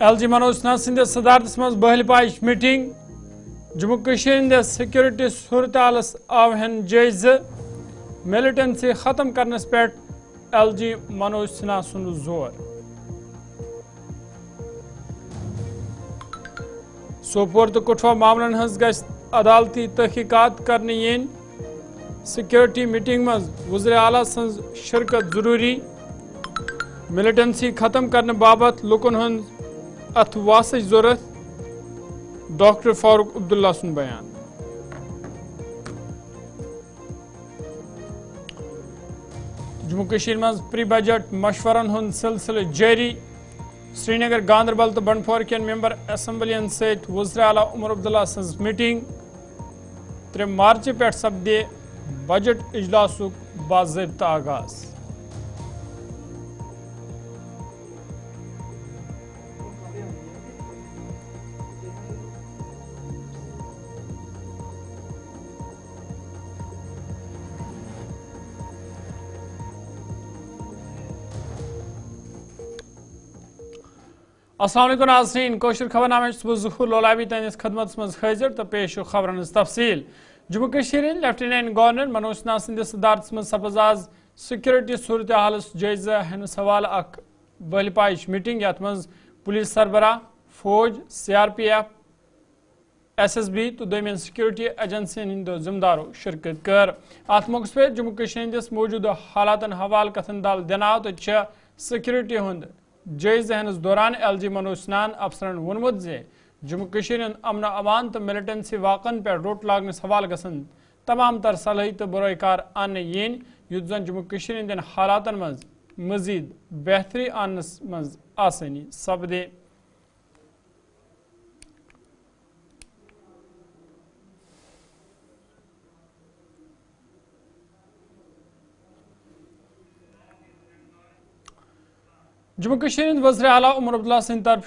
LG Manoj Sinha Singh सदारत मज बहल पाइश meeting Jammu Kashmir security सूरत हालस आव जायज मिलिटेंसी खत्म करनस पे LG मनोज सिन्हा सुन जोर सोपोर तो कठुआ मामलन हज गश अदालती तहकीकात करने येन सिक्योरिटी मीटिंग मज वज़ीर आला सज शिरकत जरूरी मिलिटेंसी खत्म करने बाबत लुकन हंद अथ वासच जरूरत डॉक्टर फारूक अब्दुल्ला सुन बयान जम्मू कश्मीर मज प्री बजट मशवरन हुंद सिलसिल जारी श्रीनगर गांदरबल तो बंडपोर के मेंबर असम्बलियन सहित वज़ीर आला उमर अब्दुल्ला सज मीटिंग 3 मार्च पे सपदे बजट इजलासुक बाज़ाब्ता आगाज अस्सलाम वालेकुम नाज़रीन कोशर खबरनामे ज़ुहूर लोलाबी तनिस खदमत मज हाजिर तो पेश खबरन तफसील जम्मू कश्मीर लेफ्टिनेंट गवर्नर मनोज सिन्हा सिंध सदारत मज सपज आज सिक्योरिटी सूरत हालस जायजा हनस हवाल अख बहलपाइश मीटिंग यथ मज पुलिस सरबराह फौज CRPF SSB तो दमियन सिक्योरिटी एजेंसियन हिंदो जिम्मेदारों शिरकत कर अत मौके पे जम्मू कश्मीर मौजूदा हालातन हवाल कथन दाल दिनाव तो सिक्योरिटी हुंद जायजा हनस दौरान LG मनोज सिन्हा अफसरन वोनमुत जे जम्मू कश्मीर अमन अमान तो मिलिटेंसी वाकन पे रोट लागनस हवाल गसन तमाम तर सलाहियत बरोकार आने येन युत जन जम्मू कश्मीर हालातन मज मजीद बेहतरी आनस मज आसानी सपदे जम्मू कश्मीर वज़ीर आला उमर अब्दुल्ला सिंह तरफ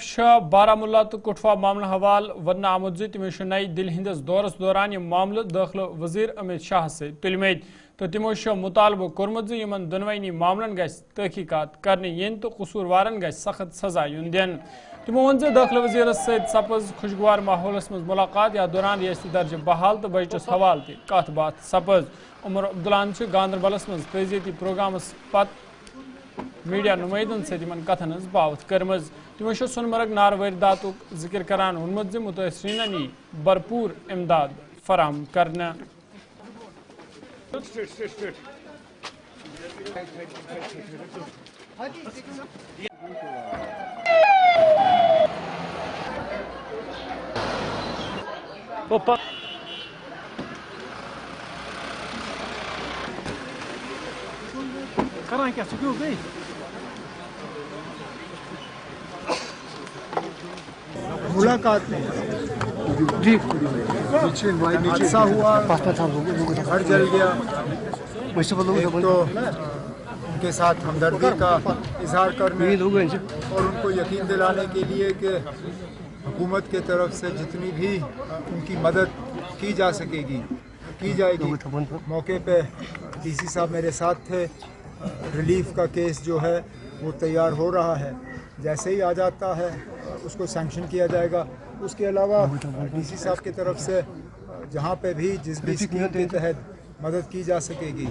बारामुल्ला तो कठुआ मामला हवाल वन आमुद तमो नई दिल्ली हंदिस दौरस दौरान यह मामल दाखिल वज़ीर अमित शाह से तुलमेद तो तमो मुतालबो कोर्मुत इन दोनवनी मामलन गस तहकीकात करने यन तो कसूरवारन गस सख्त सजा युन दिन तमो वन दाखिल वज़ीर सपज खुशगवार माहौलस मज मुलाकात या दौरान रियासती दर्ज बहाल तो बजटस हवाल कत बात सपज उमर अब्दुल्ला गांदरबलस मज तजीती प्रोग्रामस पत मीडिया नुमाइंदन से कथन बावत कर्म तमो सोनमर्ग नार वारदातुक जिक्र करान वोनमुत मुतासरीन यी भरपूर इमदाद फराहम करना करां क्या सुखी हो गई मुलाकात में जी हादसा हुआ घर जल गया तो उनके साथ हमदर्दी का इजहार करने और उनको यकीन दिलाने के लिए कि हुकूमत के तरफ से जितनी भी उनकी मदद की जा सकेगी की जाएगी। मौके पे DC साहब मेरे साथ थे। रिलीफ का केस जो है वो तैयार हो रहा है, जैसे ही आ जाता है उसको सैंक्शन किया जाएगा। उसके अलावा DC साहब की तरफ से जहाँ पे भी जिस भी स्कीम के तहत मदद की जा सकेगी,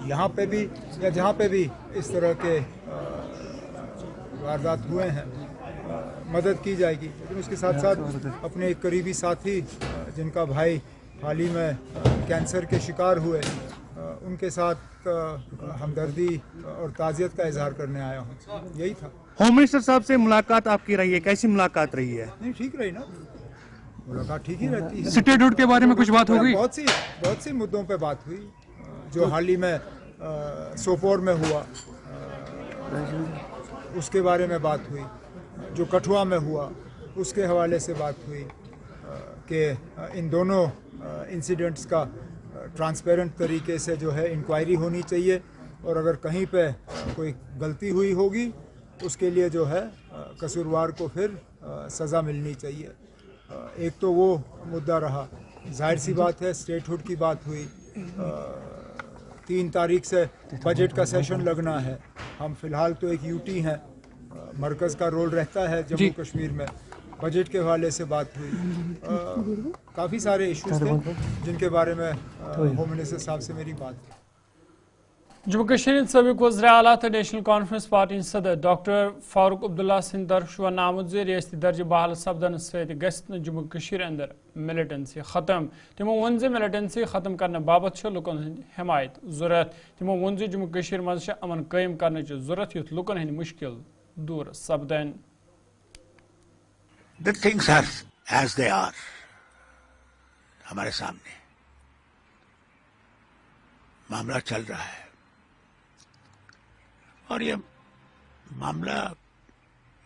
यहाँ पे भी या जहाँ पे भी इस तरह के वारदात हुए हैं मदद की जाएगी। लेकिन उसके साथ साथ अपने एक करीबी साथी जिनका भाई हाल ही में कैंसर के शिकार हुए, उनके साथ हमदर्दी और ताज़ियत का इजहार करने आया हूँ। यही था। होम मिनिस्टर साहब से मुलाकात आपकी रही है, कैसी मुलाकात रही है? नहीं, ठीक रही ना, मुलाकात ठीक ही रहती है। स्टेटहुड के बारे में कुछ बात हो गई? बहुत सी मुद्दों पे बात हुई। जो हाल ही में सोपोर में हुआ उसके बारे में बात हुई, जो कठुआ में हुआ उसके हवाले से बात हुई कि इन दोनों इंसिडेंट्स का ट्रांसपेरेंट तरीके से जो है इंक्वायरी होनी चाहिए और अगर कहीं पे कोई गलती हुई होगी उसके लिए जो है कसूरवार को फिर सज़ा मिलनी चाहिए। एक तो वो मुद्दा रहा। जाहिर सी बात है स्टेटहुड की बात हुई। 3 तारीख से बजट का सेशन लगना है। हम फ़िलहाल तो एक यूटी हैं, मरकज़ का रोल रहता है जम्मू कश्मीर में, बजट के हवाले से बात हुई, काफ़ी सारे इश्यूज थे जिनके बारे में होम मिनिस्टर साहब से मेरी बात हुई। जम्मू कश्मीर सबक वज़ीर आला तो नेशनल कॉन्फ्रेंस पार्टी सदर डॉक्टर फारूक अब्दुल्ला सिंह तरफ वन आमुत ज रियासती दर्ज बहाल सपदन सत जम्मू कश्मीर अंदर मिलिटेंसी खत्म। तमो वोन ज मिलिटेंसी खत्म करने बाबत लुकन हंद हिमायत जरूरत। तमो वोन ज जम्मू कश्मीर मज अमन कायम करने जरूरत युथ लुकन हंद मुश्किल दूर सपदन। The things are as they are हमारे सामने मामला चल रहा है और ये मामला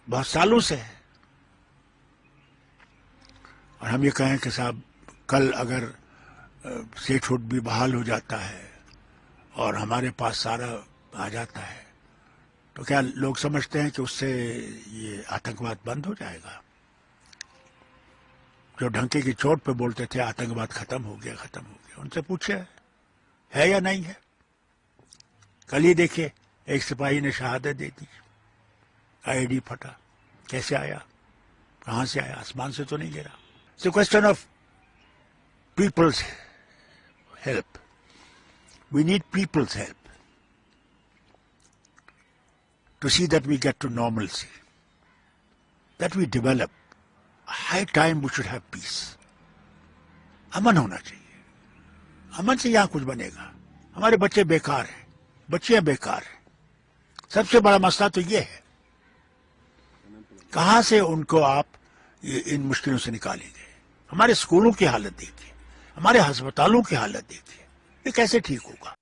बहुत सालों से है और हम ये कहें कि साहब कल अगर सेठहुड भी बहाल हो जाता है और हमारे पास सारा आ जाता है तो क्या लोग समझते हैं कि उससे ये आतंकवाद बंद हो जाएगा? जो ढंके की चोट पे बोलते थे आतंकवाद खत्म हो गया, उनसे पूछे है या नहीं है? कल ही देखिए एक सिपाही ने शहादत दे दी, आईडी फटा, कैसे आया, कहां से आया? आसमान से तो नहीं गिरा। It's a question of people's help. We need people's help to see that we get to normalcy, that we develop. High time we should have peace. अमन होना चाहिए, अमन से यहाँ कुछ बनेगा। हमारे बच्चे बेकार हैं, बच्चियां बेकार हैं। सबसे बड़ा मसला तो ये है कहां से उनको आप इन मुश्किलों से निकालेंगे। हमारे स्कूलों की हालत देखिए, हमारे अस्पतालों की हालत देखिए, ये कैसे ठीक होगा?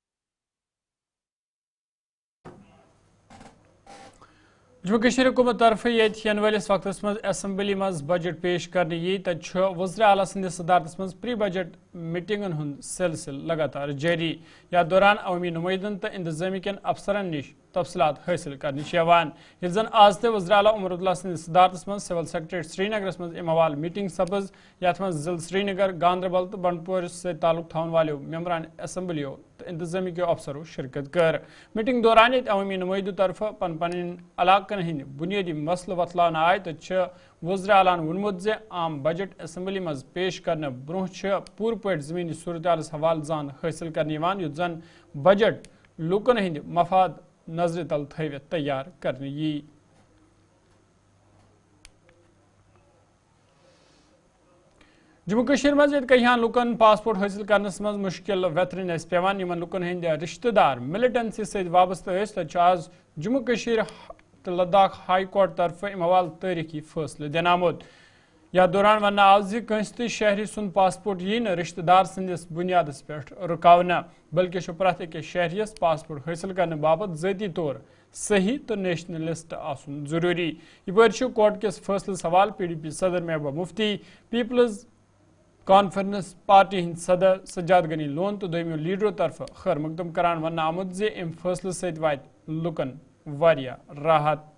जम्मू कश्मीर हुकूमत तरफ इन वालिस वक्त मज असम्बली मज बजट पेश करने यी तक वज़ीर आला सदिस सदारत मज प्री बजट मीटिंगन हुंद सिलसिल लगातार जारी। याथ दौरान अवामी नुमाइंदन तो इंतजामी कन अफसरन निश तफसीलात हासिल करने जन आज ते वज़ीर आला उमर अब्दुल्ला सदिस सदारत मज सिविल सेक्रेटरी श्रीनगर मज अमवाल मीटिंग सपज। याथ मज जिल श्रीनगर, गांधरबल तो बंडपोर से ताल्लुक थावन वालों मेंबरान असम्बलियों तो इंतजामी के अफसरों शिरकत कर। मीटिंग दौरान अवामी नुमाइंदों तरफ पन पन इलाकन हंद बुनियादी मसल वतलान आय तो वज़ीर आलान वोनमुत ज आम बजट असम्बली मज पेश करने ब्रोह पूर पे जमीनी सूरत हालस हवाल जान हासिल करने युथ जन बजट लूकन हंद मफाद नजर तल थवित तैयार करने यी। जम्मू कश्मीर मज कहियान लुकन पासपोर्ट हासिल करनस मज मुश्किल वेतरन पेवान यमन लुकन हंद रिश्तेदार मिलिटेंसी से वाबस्त तो आज जम्मू कश्मीर तो लद्दाख हाई कोर्ट तरफ अमवाल तारीखी फैसले दिन आमुत। या दौरान वन आज कंस शहरी सुन पासपोर्ट यी न रिश्तेदार सदिस बुनियाद पे रुकावना, बल्कि प्रत अकिस शहरियस पासपोर्ट हासिल करने बाबत ज़ाती तौर सही तो नेशनलिस्ट आसन जरूरी। यह कोर्ट किस फैसलस हवाल PDP सदर Mehbooba Mufti, peoples conference party Hind सदर सज्जाद गनी लोन तो दोमियों लीडरों तरफ खैर मकदम करान वन आमुत ज अम फैसले सत वात लुकन वारिया राहत।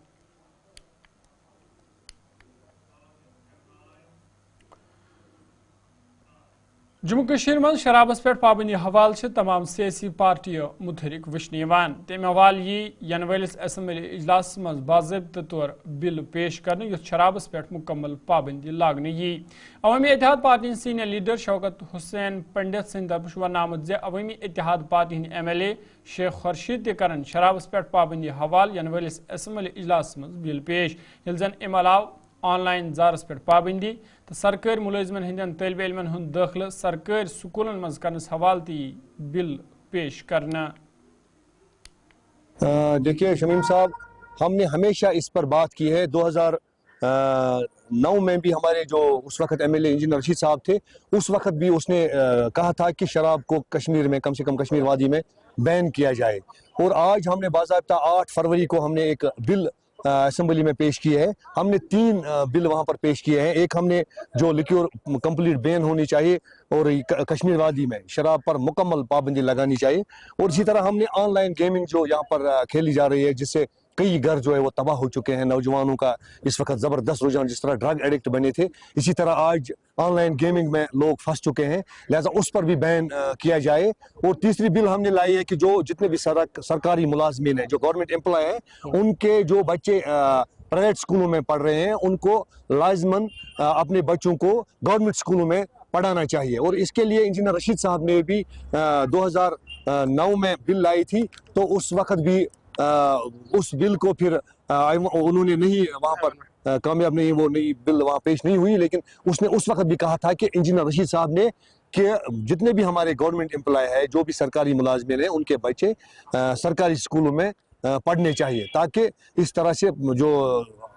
जम्मू कश्मीर मज शराबस पे पाबंदी हवाल तमाम सियासी पार्टियों मुतहरिक वुचन तम हवाल यी इन वलिस असम्बली इजलास मज बाज़ाब्त तौर बिल पेश करने युथ शराबस पे मुकम्मल पाबंदी लागने यी। Awami Ittehad party senior leader Shaukat Hussain Pandit सिंह तरफ वन आमुत ज अवामी इत्तेहाद पार्टी MLA शेख खुर्शीद कर शराबस पे पाबंदी हवाल इन वलिस असम्बली इजलास मज बिल पेश। यिल जन अम अलाव ऑनलाइन जारस पे पाबंदी तो सरकारी मुलाजिमन हंदन तलब इलमन हुंद दाखिल सरकारी स्कूलन मज करनस हवाल ती बिल पेश करना। देखिए शमीम साहब, हमने हमेशा इस पर बात की है। 2009 में भी हमारे जो उस वक्त MLA इंजीनियर रशीद साहब थे, उस वक्त भी उसने कहा था कि शराब को कश्मीर में, कम से कम कश्मीर वादी में बैन किया जाए। और आज हमने बाज़ाब्ता 8 फरवरी को हमने एक बिल असेंबली में पेश किए हैं। हमने 3 बिल वहां पर पेश किए हैं। एक हमने जो लिक्योर कंप्लीट बैन होनी चाहिए और कश्मीर वादी में शराब पर मुकम्मल पाबंदी लगानी चाहिए। और इसी तरह हमने ऑनलाइन गेमिंग जो यहाँ पर खेली जा रही है, जिससे कई घर जो है वो तबाह हो चुके हैं, नौजवानों का इस वक्त ज़बरदस्त रुझान, जिस तरह ड्रग एडिक्ट बने थे इसी तरह आज ऑनलाइन गेमिंग में लोग फंस चुके हैं, लिहाजा उस पर भी बैन किया जाए। और तीसरी बिल हमने लाई है कि जो जितने भी सरकारी मुलाजमीन हैं, जो गवर्नमेंट एम्प्लॉय हैं, उनके जो बच्चे प्राइवेट स्कूलों में पढ़ रहे हैं उनको लाजमन अपने बच्चों को गवर्नमेंट स्कूलों में पढ़ाना चाहिए। और इसके लिए इंजीनियर रशीद साहब ने भी 2009 में बिल लाई थी, तो उस वक्त भी उस बिल को फिर उन्होंने नहीं वहाँ पर कामयाब नहीं, वो नई बिल वहाँ पेश नहीं हुई, लेकिन उसने उस वक्त भी कहा था कि इंजीनियर रशीद साहब ने कि जितने भी हमारे गवर्नमेंट एम्प्लॉय है, जो भी सरकारी मुलाजमिन हैं, उनके बच्चे सरकारी स्कूलों में पढ़ने चाहिए, ताकि इस तरह से जो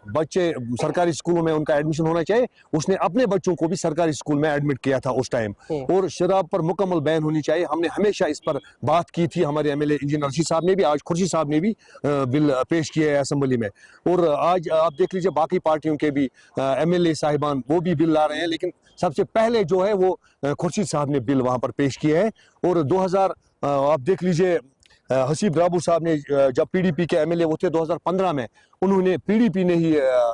बच्चे सरकारी स्कूलों में उनका एडमिशन होना चाहिए। उसने अपने बच्चों को भी सरकारी स्कूल में एडमिट किया था उस टाइम। और शराब पर मुकम्मल बैन होनी चाहिए। हमने हमेशा इस पर बात की थी, हमारे एमएलए इंजीनियर रशीद साहब ने भी, आज खुर्शीद साहब ने भी बिल पेश किया है असेंबली में। और आज आप देख लीजिए बाकी पार्टियों के भी एमएलए साहिबान वो भी बिल ला रहे हैं, लेकिन सबसे पहले जो है वो खुर्शीद साहब ने बिल वहाँ पर पेश किया है। और 2000 आप देख लीजिए हसीब राबू साहब ने जब पीडीपी के एमएलए वो थे 2015 में, उन्होंने पीडीपी ने ही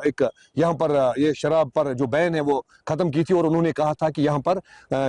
एक यहाँ पर ये शराब पर जो बैन है वो ख़त्म की थी। और उन्होंने कहा था कि यहाँ पर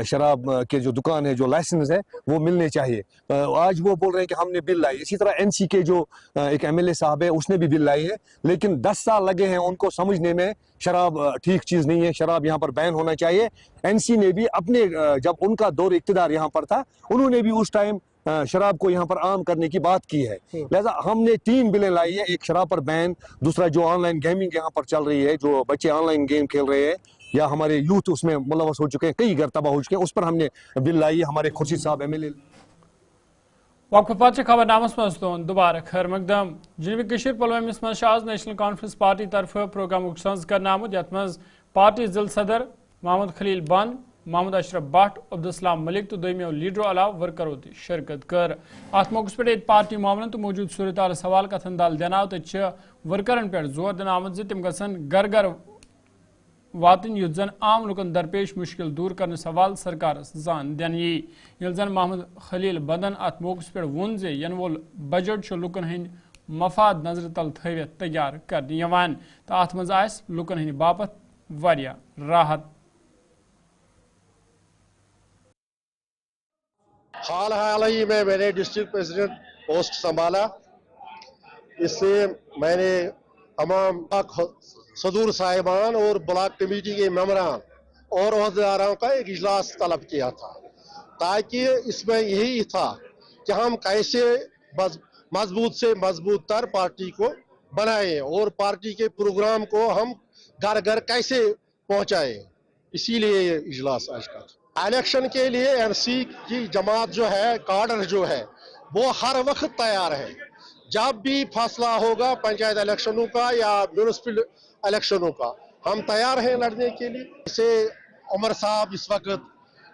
शराब के जो दुकान है, जो लाइसेंस है, वो मिलने चाहिए। आज वो बोल रहे हैं कि हमने बिल लाई। इसी तरह एनसी के जो एक एमएलए साहब है, उसने भी बिल लाई है, लेकिन 10 साल लगे हैं उनको समझने में शराब ठीक चीज़ नहीं है, शराब यहाँ पर बैन होना चाहिए। एनसी ने भी अपने जब उनका दौर इक़्तिदार यहाँ पर था, उन्होंने भी उस टाइम शराब को यहाँ पर आम करने की बात की है। लिहाजा हमने 3 बिलें लाई है, एक शराब पर बैन, दूसरा जो ऑनलाइन गेमिंग यहाँ पर चल रही है, जो बच्चे ऑनलाइन गेम खेल रहे हैं या हमारे यूथ उसमें मुलवस हो चुके हैं, कई घर तबाह हो चुके हैं, उस पर हमने बिल लाई है। हमारे खुर्शीद साहब एमएलए वक्फ पत खबरनामस मज तुन दोबारा खैर मकदम। जनूबी कशीर पुलवामिस मज आज नेशनल कॉन्फ्रेंस पार्टी तरफ प्रोग्राम सज कर आमुत, यथ मज पार्टी जिल सदर मोहम्मद खलील बंद, मोहम्मद अशरफ भट्ट, अब्दुलसलाम मलिक तो दोमियो लीडरो अलाव वर्करों ती शिरकत कर। अत मौके पे पार्टी मामलन तो मौजूद सूरत हाल सवाल कथन दाल देना तो वर्करन पे जोर दिन आमद तिम गसन घर घर वातिन युत जन आम लुकन दरपेश मुश्किल दूर करने सवाल सरकार जान दिन यी। यल जन मोहम्मद खलील बंदन अत मौके पे वोन जे यन वोल बजट लुकन हंद मफाद नजर तल थवित तैयार कर तो अत मज लुकन हंद बापत वारिया राहत। हाल ही में मैंने डिस्ट्रिक्ट प्रेसिडेंट पोस्ट संभाला। इससे मैंने तमाम सदूर साहिबान और ब्लॉक कमेटी के मेंबरान और अहदेदारों का एक इजलास तलब किया था, ताकि इसमें यही था कि हम कैसे मजबूत से मजबूत तर पार्टी को बनाएं और पार्टी के प्रोग्राम को हम घर घर कैसे पहुंचाएं। इसीलिए ये इजलास आज का था। इलेक्शन के लिए एनसी की जमात जो है, काडर जो है, वो हर वक्त तैयार है। जब भी फैसला होगा पंचायत इलेक्शनों का या म्यूनिसिपल इलेक्शनों का, हम तैयार हैं लड़ने के लिए। इसे उमर साहब इस वक्त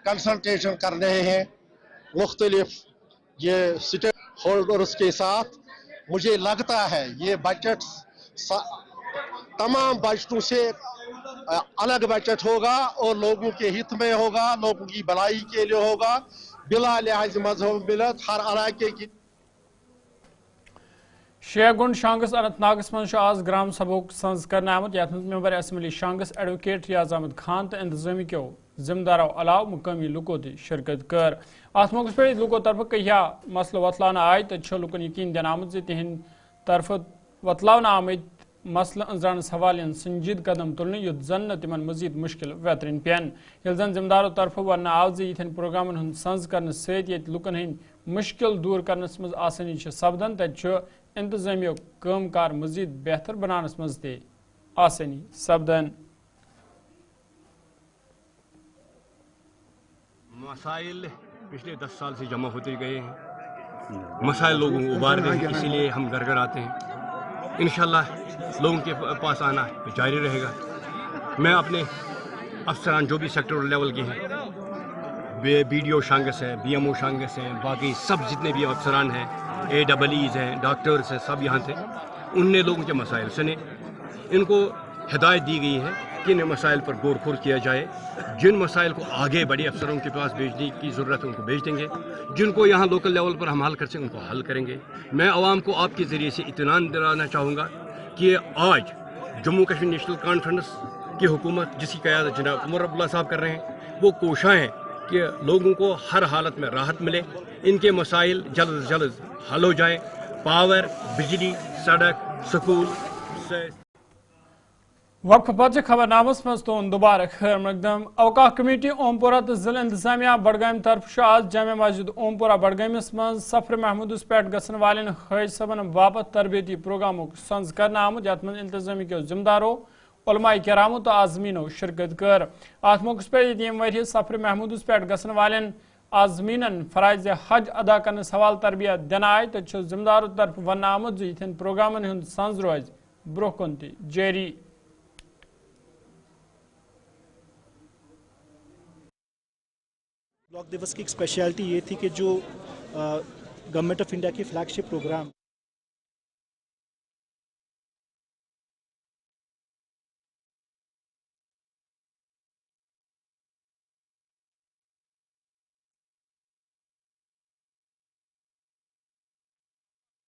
कंसल्टेशन कर रहे हैं मुख्तलिफ ये स्टेक होल्डर्स के साथ। मुझे लगता है ये बजट तमाम बजटों से अलग बजट होगा और लोगों के हित में होगा, लोगों की भलाई के लिए होगा, बिला लिहाज मजहब मिलत हर इलाके की। शेयरगुंड शांगस अनंतनागस मज आज ग्राम सभा सज कर आमुत, यथ मेंबर असम्बली शांगस एडवोकेट रियाज अहमद खान तो इंतजामी के जिम्मेदारों अलाव मुकामी लुको ती शिरकत कर। अत मौके पे लुको तरफ कहिया मसलो वतलाना आय तो लुकन यकीन दिन आमुत तिहंद तरफ वतलाना आमद मसल अंजरानस हवाले संजीद कदम तुलने युत जन तिमन मजीद मुश्किल वेतरिन पेन। यल जन जिम्मेदारों तरफ वन आव यथन प्रोग्रामन हूं सज कर सत लुकन हंद मुश्किल दूर करनस मज आसानी सपदन, तत इंतजामियो काम कार मजीद बेहतर बनानस मज ते आसानी सपदन। मसाइल पिछले 10 साल से जमा होते गए हैं, मसाइल लोगों को उबार रहे हैं, इसीलिए हम घर घर आते हैं। इंशाल्लाह लोगों के पास आना जारी रहेगा। मैं अपने अफसरान जो भी सेक्टर लेवल के हैं, BDO शांगस है, BMO शांगस हैं, बाकी सब जितने भी अफसरान हैं, AEEs हैं, डॉक्टर्स हैं, सब यहाँ थे। उनने लोगों के मसाइल सुने, इनको हिदायत दी गई है किन मसाइल पर गौर खोर किया जाए। जिन मसाइल को आगे बड़े अफसरों के पास भेजने की ज़रूरत है उनको भेज देंगे, जिनको यहाँ लोकल लेवल पर हम हल कर सकें उनको हल करेंगे। मैं आवाम को आपके ज़रिए से इत्मीनान दिलाना चाहूँगा कि आज जम्मू कश्मीर नेशनल कॉन्फ्रेंस की हुकूमत जिसकी क़यादत जनाब उमर अब्दुल्ला साहब कर रहे हैं, वो कोशिश है कि लोगों को हर हालत में राहत मिले, इनके मसाइल जल्द से जल्द हल हो जाएँ। पावर, बिजली, सड़क, स्कूल से वक्फ पच खबरनामस मज तो दोबारा खैर मकदम। अवकाफ कमेटी ओमपुरा तो जिला इंतजामिया बडगाम तरफ आज जामे मस्जिद ओमपुरा बडगामिस मज सफर महमूदस पे गसन वाले हज सबन बाबत तरबियती प्रोग्रामों संज कर आमुत यथ मज इंतजामी के जिम्मेदारों उलमा करामो तो आजमीनो शिरकत कर। अत मौके पे यम वरी सफर महमूदस पे गसन वाले आजमीन फराइज हज अदा करने सवाल तरबियत दिन आय तो जिम्मेदारों तरफ वन आमुत यथन प्रोग्रामन हुंद संज रोज ब्रोह कुन जारी। ब्लॉक दिवस की एक स्पेशलिटी ये थी कि जो गवर्नमेंट ऑफ इंडिया की फ्लैगशिप प्रोग्राम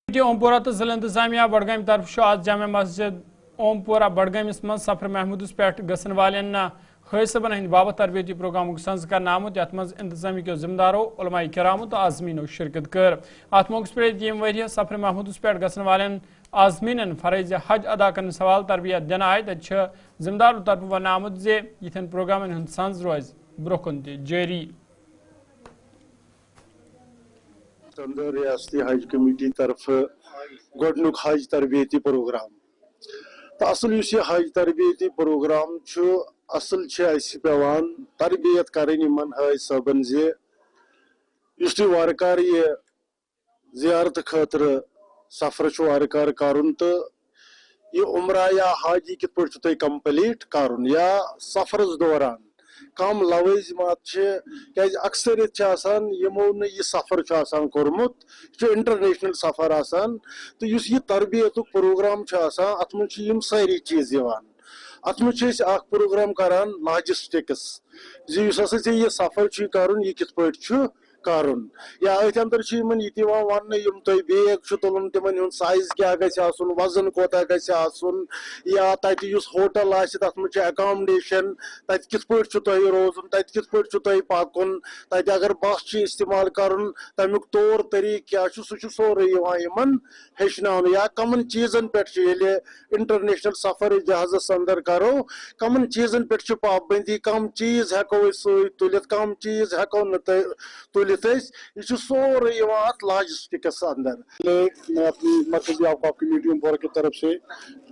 ओमपुरा तो जिला इंतजामिया बडगाम तरफ आज जामे मस्जिद ओमपुरा बडगामिस मज सफर महमूदस पे गसन वालेन हज सबन हंद बाबत तरबियती प्रोग्राम संज कर आमुत यथ मज इंतजामी के जिम्मेदारों उलमा करामो तो आजमीनो शिरकत कर। अत मौके पे यम वरी सफर महमूदस पे गसन वालेन आजमीन फराइज हज अदा करने सवाल तरबियत दिन आय तो जिम्मेदारों तरफ वन आमुत जे यथन प्रोग्रामन हुंद संज रोज ब्रोह कुन जारी। रियासती हज कमेटी तरफ गोडनुक हज तरबियती प्रोग्राम तो असल हज तरबियती प्रोग्राम असल पेवान तरबियत करें हज सबन जे वारकार ये जियारत खतर सफर वारकार करुन तो ये उम्रा या हाजी कित पे कंप्लीट करुन या सफरस दौरान कम लवाजिमात क्या अक्सरियत यमो न यह सफर कोर्मुत इंटरनेशनल सफर आसान तो यह तरबियत प्रोग्राम अत मं सारी चीज अत मं प्रोग्राम करान लॉजिस्टिक्स जी यह सफर कर यह कित करुन या अथ अंदर वन बैग तुलन तिमन साइज क्या गन वजन कोता गन या तत होटल तथ मं अकोमडेशन तत कित रोजन तत कित पकुन तत अगर बस इस्तेमाल करुन तमुक तौर तरीक क्या सह सोरे हेचन या कमन चीजन पे इंटरनेशनल सफर जहाज़ अंदर करो कमन चीजन पे पाबंदी कम चीज हेको तुलित कम चीज हेको न तुलित यह सोरे लॉजिस्टिक्स अंदर। मैं अपनी मरकजी अवकाफ कमेटी ओमपुरा की तरफ से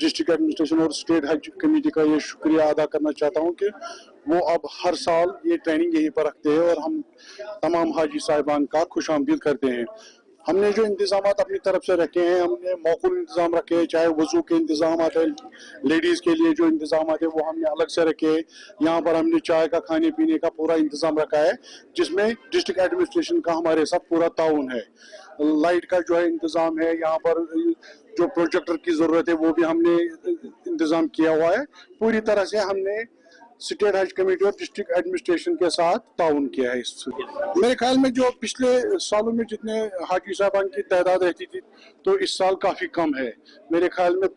डिस्ट्रिक्ट एडमिनिस्ट्रेशन और स्टेट हज कमेटी का ये शुक्रिया अदा करना चाहता हूँ कि वो अब हर साल ये ट्रेनिंग यहीं पर रखते हैं और हम तमाम हाजी साहिबान का खुशामदीद करते हैं। हमने जो इंतजाम अपनी तरफ से रखे हैं, हमने मौकूल इंतजाम रखे हैं, चाहे वजू के इंतजाम है, लेडीज़ के लिए जो इंतजाम है वो हमने अलग से रखे हैं। यहाँ पर हमने चाय का खाने पीने का पूरा इंतजाम रखा है जिसमें डिस्ट्रिक्ट एडमिनिस्ट्रेशन का हमारे साथ पूरा ताउन है। लाइट का जो है इंतजाम है, यहाँ पर जो प्रोजेक्टर की ज़रूरत है वो भी हमने इंतजाम किया हुआ है। पूरी तरह से हमने स्टेट हज कमेटी और डिस्ट्रिक्ट एडमिनिस्ट्रेशन के साथ ताउन किया है। मेरे ख्याल में जो पिछले सालों में जितने हाजी साहबान की तादाद रहती थी तो इस साल काफ़ी कम है। मेरे ख्याल में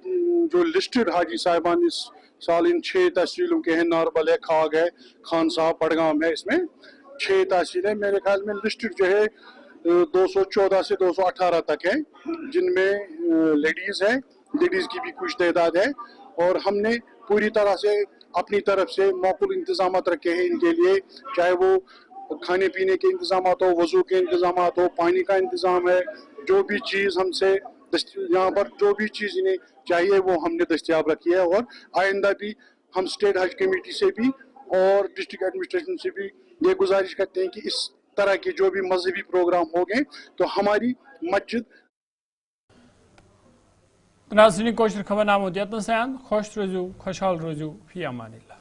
जो लिस्टेड हाजी साहबान इस साल इन 6 तहसीलों के हैं, नारबल है, खाग है, खान साहब, बडगाम है, इसमें 6 तहसील है। मेरे ख्याल में लिस्टेड जो है 214 से 218 तक है जिनमें लेडीज़ है, लेडीज़ की भी कुछ तादाद है और हमने पूरी तरह से अपनी तरफ से मौकूल इंतजाम रखे हैं इनके लिए, चाहे वो खाने पीने के इंतजाम हो, वजू के इंतजाम हो, पानी का इंतजाम है, जो भी चीज़ हमसे यहाँ पर जो भी चीज़ इन्हें चाहिए वो हमने दस्तियाब रखी है। और आइंदा भी हम स्टेट हज कमेटी से भी और डिस्ट्रिक्ट एडमिनिस्ट्रेशन से भी ये गुजारिश करते हैं कि इस तरह के जो भी मजहबी प्रोग्राम हो गए तो हमारी मस्जिद। नाज़रीन, कोशिश खबरनामा खुश रोजू, खुशहाल रोजू, फी अमानिल्लाह।